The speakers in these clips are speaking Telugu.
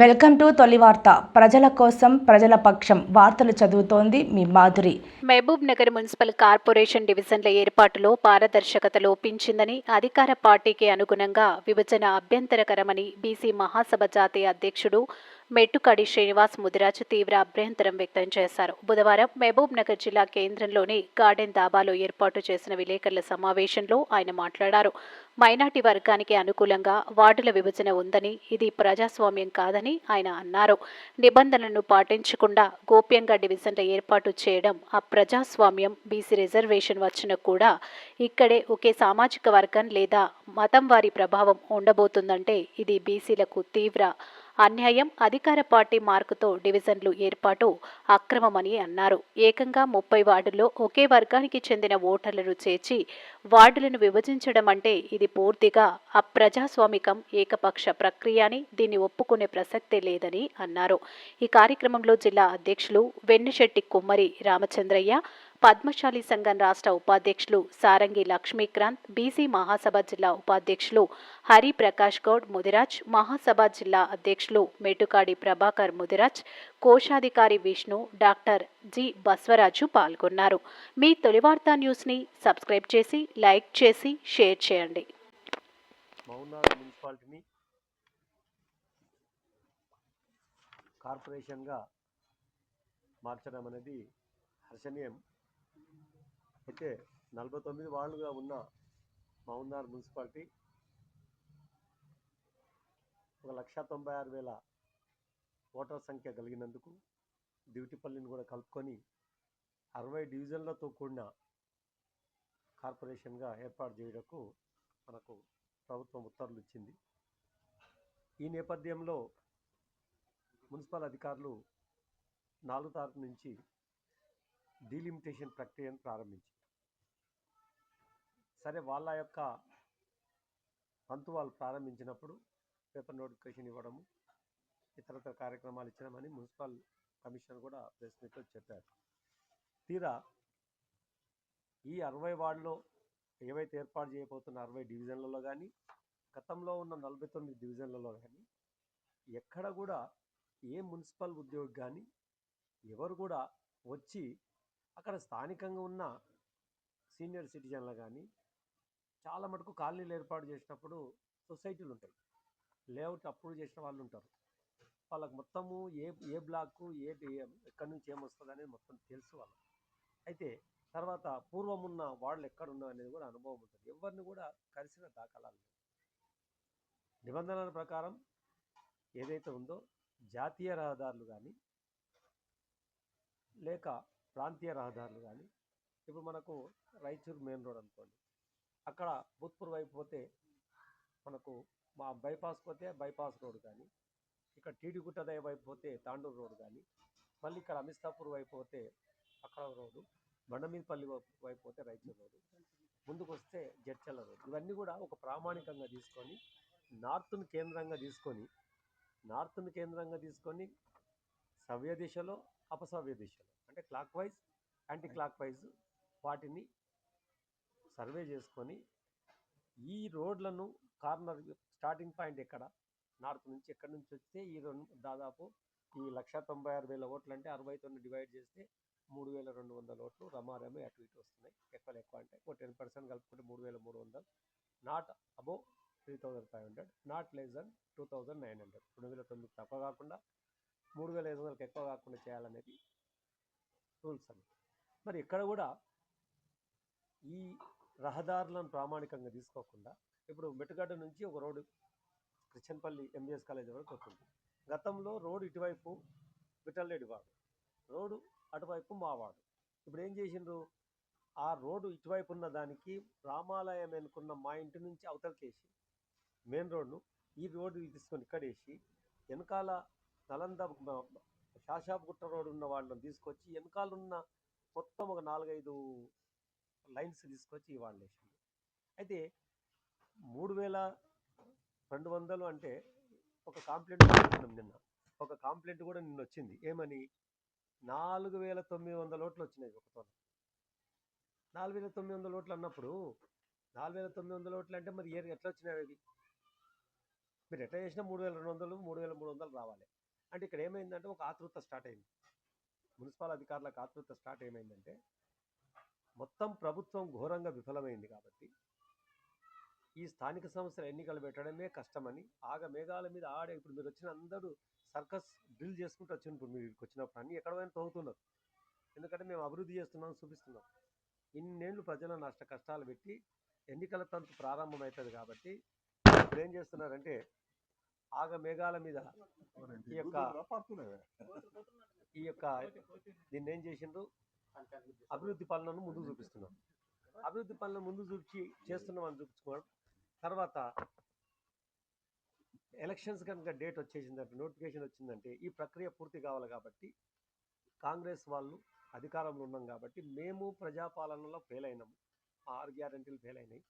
వెల్కమ్ టు తొలి వార్త. ప్రజల కోసం ప్రజల పక్షం వార్తలు చదువుతోంది మీ మాధురి. మహబూబ్ నగర్ మున్సిపల్ కార్పొరేషన్ డివిజన్ల ఏర్పాటులో పారదర్శకత లోపించిందని, అధికార పార్టీకి అనుగుణంగా విభజన అభ్యంతరకరమని బీసీ మహాసభ జాతీయ అధ్యక్షుడు మెట్టుకాడి శ్రీనివాస్ ముదిరాజ్ తీవ్ర అభ్యంతరం వ్యక్తం చేశారు. బుధవారం మహబూబ్ నగర్ జిల్లా కేంద్రంలోని గార్డెన్ దాబాలో ఏర్పాటు చేసిన విలేకరుల సమావేశంలో ఆయన మాట్లాడారు. మైనార్టీ వర్గానికి అనుకూలంగా వార్డుల విభజన ఉందని, ఇది ప్రజాస్వామ్యం కాదని ఆయన అన్నారు. నిబంధనలను పాటించకుండా గోప్యంగా డివిజన్ల ఏర్పాటు చేయడం అప్రజాస్వామ్యం. బీసీ రిజర్వేషన్ వచ్చినా కూడా ఇక్కడే ఒకే సామాజిక వర్గం లేదా మతం వారి ప్రభావం ఉండబోతుందంటే ఇది బీసీలకు తీవ్ర అన్యాయం. అధికార పార్టీ మార్కుతో డివిజన్లు ఏర్పాటు అక్రమమని అన్నారు. ఏకంగా 30 వార్డుల్లో ఒకే వర్గానికి చెందిన ఓటర్లను చేర్చి వార్డులను విభజించడం అంటే ఇది పూర్తిగా అప్రజాస్వామికం, ఏకపక్ష ప్రక్రియ అని, దీన్ని ఒప్పుకునే ప్రసక్తే లేదని అన్నారు. ఈ కార్యక్రమంలో జిల్లా అధ్యక్షులు వెన్నిశెట్టి కుమ్మరి రామచంద్రయ్య, పద్మశాలి సంఘం రాష్ట్ర ఉపాధ్యక్షులు సారంగి లక్ష్మీకాంత్, బీసీ మహాసభ జిల్లా ఉపాధ్యక్షులు హరి ప్రకాష్ గౌడ్ ముదిరాజ్, మహాసభ జిల్లా అధ్యక్షులు మెట్టుకాడి ప్రభాకర్ ముదిరాజ్, కోశాధికారి విష్ణు, డాక్టర్ జి బస్వరాజు పాల్గొన్నారు. మీ తొలివార్త న్యూస్ని సబ్స్క్రైబ్ చేసి, లైక్ చేసి, షేర్ చేయండి. మహబూబ్నగర్ మున్సిపాలిటీని కార్పొరేషన్గా మార్చడం అనేది హర్షణీయం. అయితే 49 వార్డులుగా ఉన్న మహబూబ్నగర్ మున్సిపాలిటీ 1,96,000 ఓటర్ సంఖ్య కలిగినందుకు దివిటిపల్లిని కూడా కలుపుకొని 60 డివిజన్లతో కూడిన కార్పొరేషన్గా ఏర్పాటు చేయడానికి మనకు ప్రభుత్వం ఉత్తర్వులు ఇచ్చింది. ఈ నేపథ్యంలో మున్సిపల్ అధికారులు 4 తారీఖు నుంచి డీలిమిటేషన్ ప్రక్రియను ప్రారంభించారు. సరే, వాళ్ళ యొక్క వంతు వాళ్ళు ప్రారంభించినప్పుడు పేపర్ నోటిఫికేషన్ ఇవ్వడము, ఇతరత్ర కార్యక్రమాలు ఇచ్చినామని మున్సిపల్ కమిషనర్ కూడా ప్రెస్ మీట్లో చెప్పారు. తీరా ఈ 60 వార్డులో ఏవైతే ఏర్పాటు చేయబోతున్న 60 డివిజన్లలో కానీ, గతంలో ఉన్న 49 డివిజన్లలో కానీ ఎక్కడ కూడా ఏ మున్సిపల్ ఉద్యోగి కానీ ఎవరు కూడా వచ్చి అక్కడ స్థానికంగా ఉన్న సీనియర్ సిటిజన్లు కానీ చాలా మటుకు కాలనీలు ఏర్పాటు చేసినప్పుడు సొసైటీలు ఉంటాయి, లేఅవుట్ అప్రూవ్ చేసిన వాళ్ళు ఉంటారు. వాళ్ళకు మొత్తము ఏ బ్లాక్ ఎక్కడి నుంచి ఏమొస్తుంది అనేది మొత్తం తెలుసు వాళ్ళు. అయితే తర్వాత పూర్వం ఉన్న వాళ్ళు ఎక్కడున్నా అనేది కూడా అనుభవం ఉంటుంది. ఎవరిని కూడా కలిసిన దాఖలాలు నిబంధనల ప్రకారం ఏదైతే ఉందో జాతీయ రహదారులు కానీ లేక ప్రాంతీయ రహదారులు కానీ, ఇప్పుడు మనకు రాయచూరు మెయిన్ రోడ్ అనుకోండి, అక్కడ భూత్పూర్ వైపు పోతే మనకు మా బైపాస్ పోతే బైపాస్ రోడ్ కానీ, ఇక్కడ టీడీగుట్ట వైపు పోతే తాండూరు రోడ్ కానీ, మళ్ళీ ఇక్కడ అమిస్తాపూర్ వైపు పోతే అక్కడ రోడ్డు, బండమీదపల్లి వైపు పోతే రాయచూరు రోడ్డు, ముందుకు వస్తే జడ్చల్ల రోడ్, ఇవన్నీ కూడా ఒక ప్రామాణికంగా తీసుకొని నార్త్ను కేంద్రంగా తీసుకొని సవ్య దిశలో అపసవ్య దిశలో అంటే clock wise anti clock wise వాటిని సర్వే చేసుకొని ఈ రోడ్లను కార్నర్ స్టార్టింగ్ పాయింట్ ఎక్కడ, నార్త్ నుంచి ఎక్కడి నుంచి వస్తే ఈ దాదాపు ఈ 1,96,000 ఓట్లు అంటే 60తో డివైడ్ చేస్తే 3,200 ఓట్లు రమారమి అటు ఇటు వస్తున్నాయి. ఎక్కువ అంటే ఒక 10% కలుపుకుంటే 3,300, not above 3,500, not less than 2,900, 2,900 తక్కువ కాకుండా 3,500 ఎక్కువ కాకుండా చేయాలనేది రూల్స్ అని. మరి ఇక్కడ కూడా ఈ రహదారులను ప్రామాణికంగా తీసుకోకుండా ఇప్పుడు మెట్టుగడ్డ నుంచి ఒక రోడ్డు క్రిస్టియన్పల్లి ఎంబీఎస్ కాలేజ్ వరకు వస్తుంది. గతంలో రోడ్డు ఇటువైపు విఠలరెడ్డి వాడు, రోడ్డు అటువైపు మా వాడు. ఇప్పుడు ఏం చేసిండ్రు, ఆ రోడ్డు ఇటువైపు ఉన్న దానికి రామాలయం అనుకున్న మా ఇంటి నుంచి అవతలకేసి మెయిన్ రోడ్ను ఈ రోడ్డు తీసుకొని ఇక్కడ వేసి వెనకాల నలంద శాషాపుగుట్ట రోడ్డు ఉన్న వాళ్ళని తీసుకొచ్చి వెనకాల ఉన్న మొత్తం ఒక 4-5 లైన్స్ తీసుకొచ్చి ఈ వాళ్ళు వేసింది. అయితే 3,200 అంటే ఒక కాంప్లైంట్ కూడా నిన్న వచ్చింది. ఏమని? 4,900 ఓట్లు వచ్చినాయి ఒకతో. 4,900 ఓట్లు అన్నప్పుడు 4,900 ఓట్లు అంటే మరి ఎట్లా వచ్చినాయి? అవి మీరు ఎట్లా చేసినా 3200 3300 రావాలి. అంటే ఇక్కడ ఏమైందంటే ఒక ఆతృత స్టార్ట్ అయింది. మున్సిపల్ అధికారులకు ఆతృత స్టార్ట్ ఏమైందంటే మొత్తం ప్రభుత్వం ఘోరంగా విఫలమైంది కాబట్టి ఈ స్థానిక సంస్థల ఎన్నికలు పెట్టడమే కష్టమని మేఘాల మీద ఆడే ఇప్పుడు మీరు వచ్చిన అందరూ సర్కస్ డ్రిల్ చేసుకుంటూ వచ్చిన ఇప్పుడు మీరు ఇక్కడికి వచ్చినప్పుడు అన్నీ ఎక్కడ పోయినా తవ్వుతున్నారు. ఎందుకంటే మేము అభివృద్ధి చేస్తున్నాం చూపిస్తున్నాం. ఇన్నేళ్ళు ప్రజల నష్ట కష్టాలు పెట్టి ఎన్నికల తంతు ప్రారంభమవుతుంది కాబట్టి ఇప్పుడు ఏం చేస్తున్నారంటే మేఘాల మీద ఈ యొక్క దీన్ని ఏం చేసిండ్రు అభివృద్ధి పనులను ముందుకు చూపిస్తున్నాం. అభివృద్ధి పనులను ముందు చూపించి చేస్తున్నామని చూపించుకోవడం తర్వాత ఎలక్షన్స్ కనుక డేట్ వచ్చేసిందంటే నోటిఫికేషన్ వచ్చిందంటే ఈ ప్రక్రియ పూర్తి కావాలి కాబట్టి కాంగ్రెస్ వాళ్ళు అధికారంలో ఉన్నాం కాబట్టి మేము ప్రజాపాలనలో ఫెయిల్ అయినాము. 6 గ్యారెంటీలు ఫెయిల్ అయినాయి.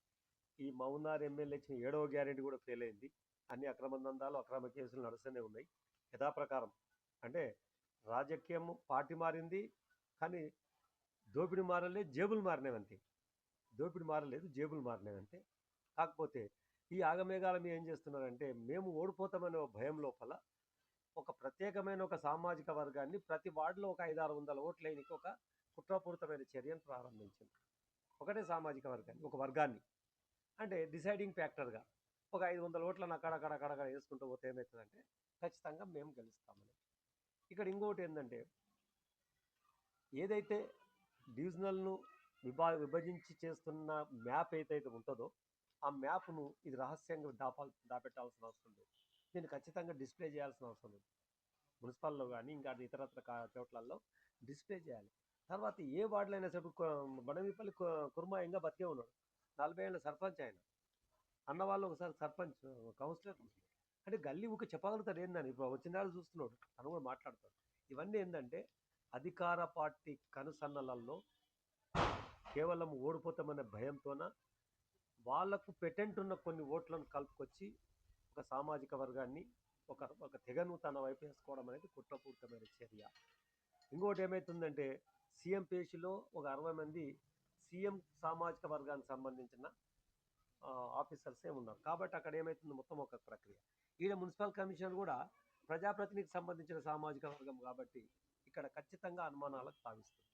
ఈ మౌనార్ ఎమ్మెల్యే ఇచ్చిన 7వ గ్యారెంటీ కూడా ఫెయిల్ అయింది. అన్ని అక్రమ దందాలు అక్రమ కేసులు నడుస్తూనే ఉన్నాయి యథాప్రకారం. అంటే రాజకీయం పార్టీ మారింది కానీ దోపిడీ మారలేదు, జేబులు మారినవంతే. దోపిడీ మారలేదు, జేబులు మారినవంతే. కాకపోతే ఈ ఆగమేఘాల మీద ఏం చేస్తున్నారంటే మేము ఓడిపోతామనే భయం లోపల ఒక ప్రత్యేకమైన ఒక సామాజిక వర్గాన్ని ప్రతి వార్డులో ఒక 500-600 ఓట్లు లేనికి ఒక కుట్రపూరితమైన చర్యను ప్రారంభించింది. ఒకటే సామాజిక వర్గాన్ని ఒక వర్గాన్ని అంటే డిసైడింగ్ ఫ్యాక్టర్గా ఒక 500 ఓట్లను అక్కడక్కడ వేసుకుంటూ పోతే ఏమవుతుందంటే ఖచ్చితంగా మేము గెలుస్తామని. ఇక్కడ ఇంకోటి ఏంటంటే ఏదైతే డివిజనల్ను విభజించి చేస్తున్న మ్యాప్ ఏదైతే ఉంటుందో ఆ మ్యాప్ను ఇది రహస్యంగా దాపెట్టాల్సిన అవసరం లేదు. దీన్ని ఖచ్చితంగా డిస్ప్లే చేయాల్సిన అవసరం లేదు. మున్సిపల్లో కానీ ఇంకా ఇతరత్ర చోట్లలో డిస్ప్లే చేయాలి. తర్వాత ఏ వార్డులో అయినా సరే బడమిపల్లి కుర్మాయంగా బతికే ఉన్నాడు, 40 ఏళ్ళ సర్పంచ్ ఆయన అన్నవాళ్ళు ఒకసారి సర్పంచ్ కౌన్సిలర్ అంటే గల్లీ ఊక చెప్పగలుగుతాడు ఏందని ఇప్పుడు వచ్చిన వాళ్ళు చూస్తున్నాడు తను కూడా మాట్లాడతాడు. ఇవన్నీ ఏంటంటే అధికార పార్టీ కనుసన్నలలో కేవలం ఓడిపోతామనే భయంతోన వాళ్లకు పెటెంట్ ఉన్న కొన్ని ఓట్లను కలుపుకొచ్చి ఒక సామాజిక వర్గాన్ని ఒక తెగను తన వైపు వేసుకోవడం అనేది కుట్రపూరితమైన చర్య. ఇంకోటి ఏమవుతుందంటే సీఎం పేషిలో ఒక 60 మంది సీఎం సామాజిక వర్గానికి సంబంధించిన ఆఫీసర్సే ఉన్నారు కాబట్టి అక్కడ ఏమవుతుంది మొత్తం ఒక ప్రక్రియ. ఈడ మున్సిపల్ కమిషనర్ కూడా ప్రజాప్రతినిధికి సంబంధించిన సామాజిక వర్గం కాబట్టి ఇక్కడ ఖచ్చితంగా అనుమానాలకు తావిస్తుంది.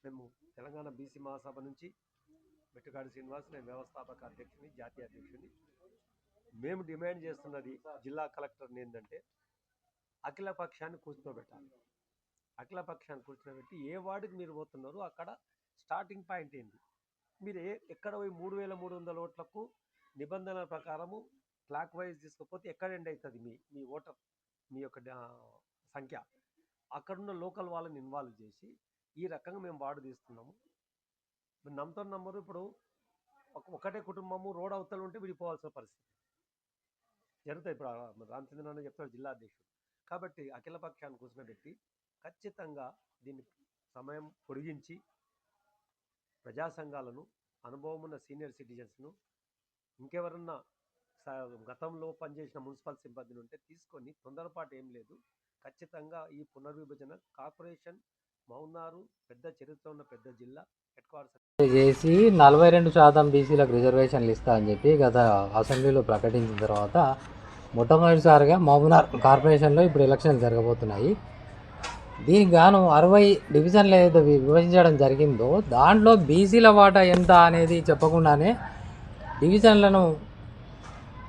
మేము తెలంగాణ బీసీ మహాసభ నుంచి మెట్టుకాడి శ్రీనివాస్, నేను వ్యవస్థాపక అధ్యక్షుని, జాతీయ అధ్యక్షుని. మేము డిమాండ్ చేస్తున్నది జిల్లా కలెక్టర్ని ఏంటంటే అఖిల పక్షాన్ని కూర్చోబెట్టాలి. అఖిల పక్షాన్ని కూర్చోబెట్టి ఏ వార్డుకి మీరు పోతున్నారో అక్కడ స్టార్టింగ్ పాయింట్ ఏంటి, మీరు ఎక్కడ పోయి 3300 ఓట్లకు నిబంధనల ప్రకారము క్లాక్ వైజ్ తీసుకపోతే ఎక్కడ ఎండ్ అవుతుంది మీ ఓటర్ మీ యొక్క సంఖ్య, అక్కడున్న లోకల్ వాళ్ళని ఇన్వాల్వ్ చేసి ఈ రకంగా మేము వార్డు తీస్తున్నాము. మీరు నమ్ముతున్న నంబరు ఇప్పుడు ఒకటే కుటుంబము రోడ్ అవతల ఉంటే విడిపోవాల్సిన పరిస్థితి జరుగుతాయి. ఇప్పుడు రామచంద్రన్ చెప్తాడు జిల్లా అధ్యక్షుడు. కాబట్టి అఖిల పక్షాన్ని కూర్చోబెట్టి ఖచ్చితంగా దీన్ని సమయం పొడిగించి ప్రజా సంఘాలను, అనుభవం ఉన్న సీనియర్ సిటిజన్స్ను, ఇంకెవరన్నా గతంలో పనిచేసిన మున్సిపల్ సిబ్బందిని ఉంటే తీసుకొని తొందరపాటు ఏం లేదు. ఖచ్చితంగా ఈ పునర్విభజన కార్పొరేషన్ మౌనారు పెద్ద చరిత్ర ఉన్న పెద్ద జిల్లా హెడ్ క్వార్టర్స్ చేసి 42% బీసీలకు రిజర్వేషన్లు ఇస్తా అని చెప్పి గత అసెంబ్లీలో ప్రకటించిన తర్వాత మొట్టమొదటిసారిగా మహబూబ్నగర్ కార్పొరేషన్లో ఇప్పుడు ఎలక్షన్లు జరగబోతున్నాయి. దీనికి గాను 60 డివిజన్లు ఏదైతే విభజించడం జరిగిందో దాంట్లో బీసీల వాటా ఎంత అనేది చెప్పకుండానే డివిజన్లను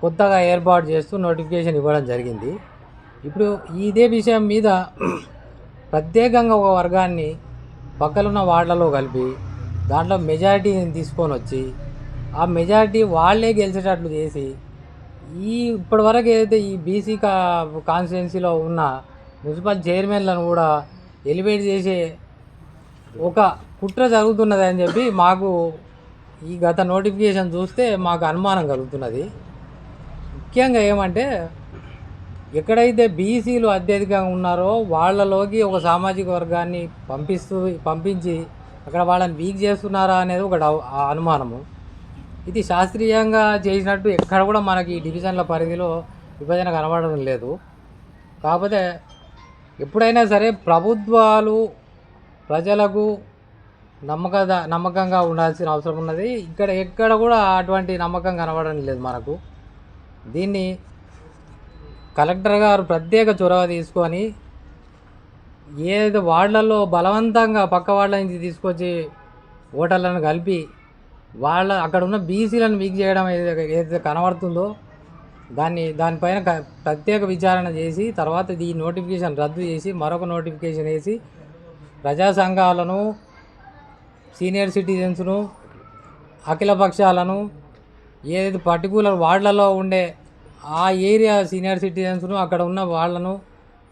కొత్తగా ఏర్పాటు చేస్తూ నోటిఫికేషన్ ఇవ్వడం జరిగింది. ఇప్పుడు ఇదే విషయం మీద ప్రత్యేకంగా ఒక వర్గాన్ని పక్కలున్న వార్డులలో కలిపి దాంట్లో మెజారిటీని తీసుకొని వచ్చి ఆ మెజారిటీ వాళ్ళే గెలిచేటట్లు చేసి ఇప్పటివరకు ఏదైతే ఈ బీసీ కాన్స్టిట్యున్సీలో ఉన్న మున్సిపల్ చైర్మన్లను కూడా ఎలివేట్ చేసే ఒక కుట్ర జరుగుతున్నది అని చెప్పి మాకు ఈ గత నోటిఫికేషన్ చూస్తే మాకు అనుమానం కలుగుతున్నది. ముఖ్యంగా ఏమంటే ఎక్కడైతే బీసీలు అత్యధికంగా ఉన్నారో వాళ్ళలోకి ఒక సామాజిక వర్గాన్ని పంపించి అక్కడ వాళ్ళని వీక్ చేస్తున్నారా అనేది ఒక అనుమానము. ఇది శాస్త్రీయంగా చేసినట్టు ఎక్కడ కూడా మనకి డివిజన్ల పరిధిలో విభజన కనబడడం లేదు. కాకపోతే ఎప్పుడైనా సరే ప్రభుత్వాలు ప్రజలకు నమ్మకంగా ఉండాల్సిన అవసరం ఉన్నది. ఎక్కడ కూడా అటువంటి నమ్మకం కనబడడం లేదు మనకు. దీన్ని కలెక్టర్ గారు ప్రత్యేక చొరవ తీసుకొని ఏదైతే వార్డులలో బలవంతంగా పక్క వార్డుల నుంచి తీసుకొచ్చి ఓటర్లను కలిపి అక్కడ ఉన్న బీసీలను వీక్ చేయడం ఏదైతే కనబడుతుందో దానిపైన ప్రత్యేక విచారణ చేసి తర్వాత ఈ నోటిఫికేషన్ రద్దు చేసి మరొక నోటిఫికేషన్ వేసి ప్రజా సంఘాలను, సీనియర్ సిటిజన్స్ను, అఖిల పక్షాలను, ఏదైతే పర్టికులర్ వార్డులలో ఉండే ఆ ఏరియా సీనియర్ సిటిజన్స్ను, అక్కడ ఉన్న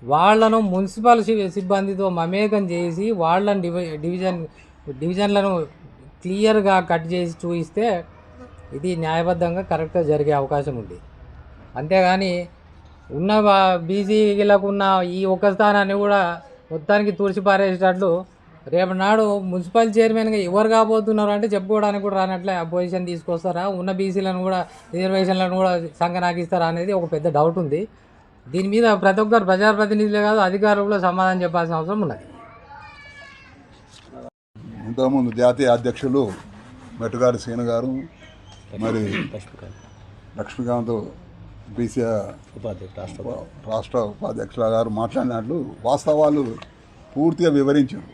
వాళ్ళను మున్సిపల్ సిబ్బందితో మమేకం చేసి వాళ్ళని డివిజన్లను క్లియర్గా కట్ చేసి చూపిస్తే ఇది న్యాయబద్ధంగా కరెక్ట్గా జరిగే అవకాశం ఉంది. అంతేగాని ఉన్న బీసీలకు ఉన్న ఈ ఒక్క స్థానాన్ని కూడా మొత్తానికి తుడిచిపారేసేటట్లు రేపు నాడు మున్సిపల్ చైర్మన్గా ఎవరు కాబోతున్నారు అంటే చెప్పుకోవడానికి కూడా రానట్లే పొజిషన్ తీసుకొస్తారా, ఉన్న బీసీలను కూడా రిజర్వేషన్లను కూడా సంగనాకిస్తారా అనేది ఒక పెద్ద డౌట్ ఉంది. దీని మీద ప్రతి ఒక్కరు ప్రజాప్రతినిధులే కాదు అధికారులు కూడా సమాధానం చెప్పాల్సిన అవసరం ఉన్నది. ఇంతకుముందు జాతీయ అధ్యక్షులు మెట్టుగారి శ్రీను గారు మరి లక్ష్మీకాంత్ బీసీ రాష్ట్ర ఉపాధ్యక్షుల గారు మాట్లాడినట్లు వాస్తవాలు పూర్తిగా వివరించారు.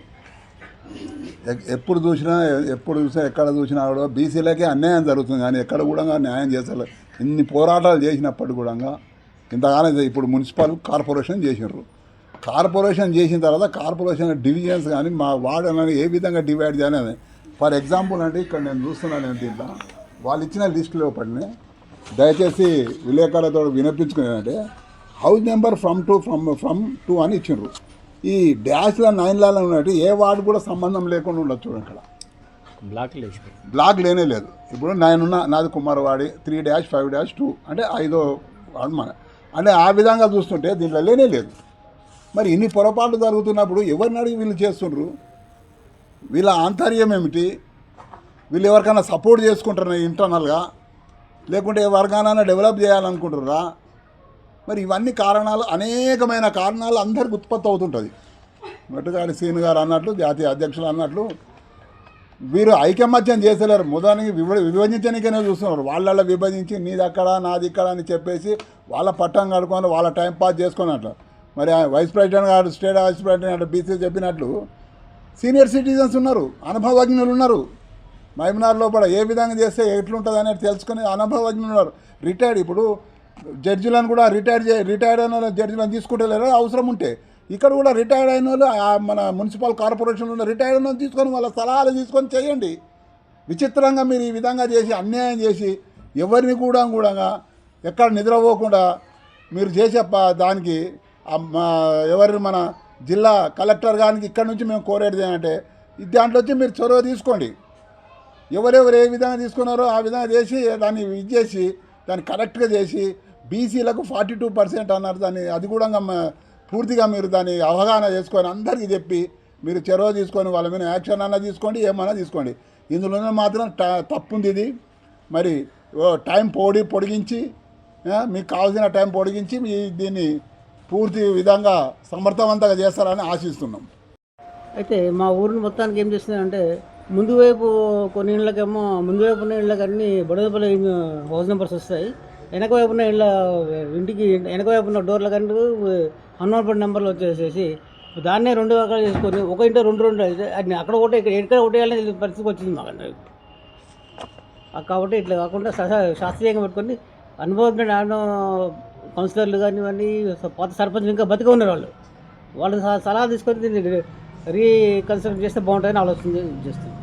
ఎప్పుడు చూసినా ఎక్కడ చూసినా కూడా బీసీలకే అన్యాయం జరుగుతుంది కానీ ఎక్కడ కూడా న్యాయం చేస్తారు. ఇన్ని పోరాటాలు చేసినప్పటికి కూడా ఇంతగానే ఇప్పుడు మున్సిపల్ కార్పొరేషన్ చేసినారు. కార్పొరేషన్ చేసిన తర్వాత కార్పొరేషన్ డివిజన్స్ కానీ మా వార్డు అనేది ఏ విధంగా డివైడ్ చేయాలి. ఫర్ ఎగ్జాంపుల్ అంటే ఇక్కడ నేను చూస్తున్నాను దీంట్లో వాళ్ళు ఇచ్చిన లిస్ట్ లోపలనే దయచేసి విలేకరులతో వినిపించుకునేదంటే హౌస్ నెంబర్ ఫ్రమ్ టు అని ఇచ్చిండ్రు. ఈ డాష్ల 9లలో ఉన్నట్టు ఏ వార్డు కూడా సంబంధం లేకుండా ఉండదు. చూడండి ఇక్కడ బ్లాక్ లేనే లేదు. ఇప్పుడు నాది కుమారవాడి 3-5-2 అంటే 5వ వార్డు మన అంటే ఆ విధంగా చూస్తుంటే దీంట్లో లేనే లేదు. మరి ఇన్ని పొరపాట్లు జరుగుతున్నప్పుడు ఎవరిని అడిగి వీళ్ళు చేస్తుండ్రు? వీళ్ళ ఆంతర్యం ఏమిటి? వీళ్ళు ఎవరికైనా సపోర్ట్ చేసుకుంటారా ఇంటర్నల్గా, లేకుంటే ఎవరికైనా డెవలప్ చేయాలనుకుంటున్నారా? మరి ఇవన్నీ కారణాలు, అనేకమైన కారణాలు అందరికి ఉత్పత్తి అవుతుంటుంది. మెట్టుగారి శ్రీను గారు అన్నట్లు, జాతీయ అధ్యక్షులు అన్నట్లు వీరు ఐకమత్యం చేసేలేరు. మొదటికి విభజించడానికనే చూస్తున్నారు. వాళ్ళ విభజించి నీది అక్కడ నాది ఇక్కడ అని చెప్పేసి వాళ్ళ పట్టం కడుకొని వాళ్ళ టైం పాస్ చేసుకున్నట్లు. మరి వైస్ ప్రెసిడెంట్ గారు, స్టేట్ వైస్ ప్రెసిడెంట్ బీసీ చెప్పినట్లు సీనియర్ సిటిజన్స్ ఉన్నారు, అనుభవజ్ఞులు ఉన్నారు. మహబూబ్నగర్ లోపల ఏ విధంగా చేస్తే ఎట్లుంటుంది అనేది తెలుసుకుని అనుభవజ్ఞులు ఉన్నారు. రిటైర్డ్ ఇప్పుడు జడ్జిలను కూడా రిటైర్డ్ అయిన జడ్జిలను తీసుకుంటలేరు అవసరం ఉంటే. ఇక్కడ కూడా రిటైర్డ్ అయిన వాళ్ళు మన మున్సిపల్ కార్పొరేషన్లో రిటైర్డ్ అయిన తీసుకొని వాళ్ళ సలహాలు తీసుకొని చేయండి. విచిత్రంగా మీరు ఈ విధంగా చేసి అన్యాయం చేసి ఎవరిని కూడా ఎక్కడ నిద్రపోకుండా మీరు చేసే దానికి ఎవరు మన జిల్లా కలెక్టర్ గారికి ఇక్కడ నుంచి మేము కోరేది ఏంటంటే దాంట్లో వచ్చి మీరు చొరవ తీసుకోండి. ఎవరెవరు ఏ విధంగా తీసుకున్నారో ఆ విధంగా చేసి దాన్ని చేసి దాన్ని కరెక్ట్గా చేసి బీసీలకు 42% అన్నారు. దాన్ని అది కూడా పూర్తిగా మీరు దాన్ని అవగాహన చేసుకొని అందరికీ చెప్పి మీరు చొరవ తీసుకొని వాళ్ళ మీద యాక్షన్ అన్నా తీసుకోండి, ఏమన్నా తీసుకోండి. ఇందులోనే మాత్రం తప్పుంది ఇది. మరి టైం పొడిగించి మీకు కావాల్సిన టైం పొడిగించి దీన్ని పూర్తి విధంగా సమర్థవంతంగా చేస్తారని ఆశిస్తున్నాం. అయితే మా ఊరిని మొత్తానికి ఏం చేస్తుందంటే ముందు వైపు కొన్ని ఇళ్ళకేమో ముందు వైపు ఉన్న ఇళ్ళకి అన్నీ బుడదపల్లి హౌస్ నెంబర్స్ వస్తాయి. వెనక వైపు ఉన్న ఇంటికి వెనక వైపు ఉన్న డోర్ల కంటే అన్నోన్ నెంబర్లు వచ్చేసేసి దాన్నే 2 రకాలు చేసుకొని ఒక ఇంట్లో 2 అయితే అది అక్కడ ఒకటి ఎక్కడ ఒకటేయాలని పరిస్థితికి వచ్చింది మాకు. కాబట్టి ఇట్లా కాకుండా శాస్త్రీయంగా పెట్టుకొని అనుభవం కౌన్సిలర్లు కానీ ఇవన్నీ పాత సర్పంచ్లు ఇంకా బతిగా ఉన్నారు. వాళ్ళు సలహా తీసుకొని దీన్ని రీకన్స్ట్రక్ట్ చేస్తే బాగుంటుందని ఆలోచన చేస్తుంది.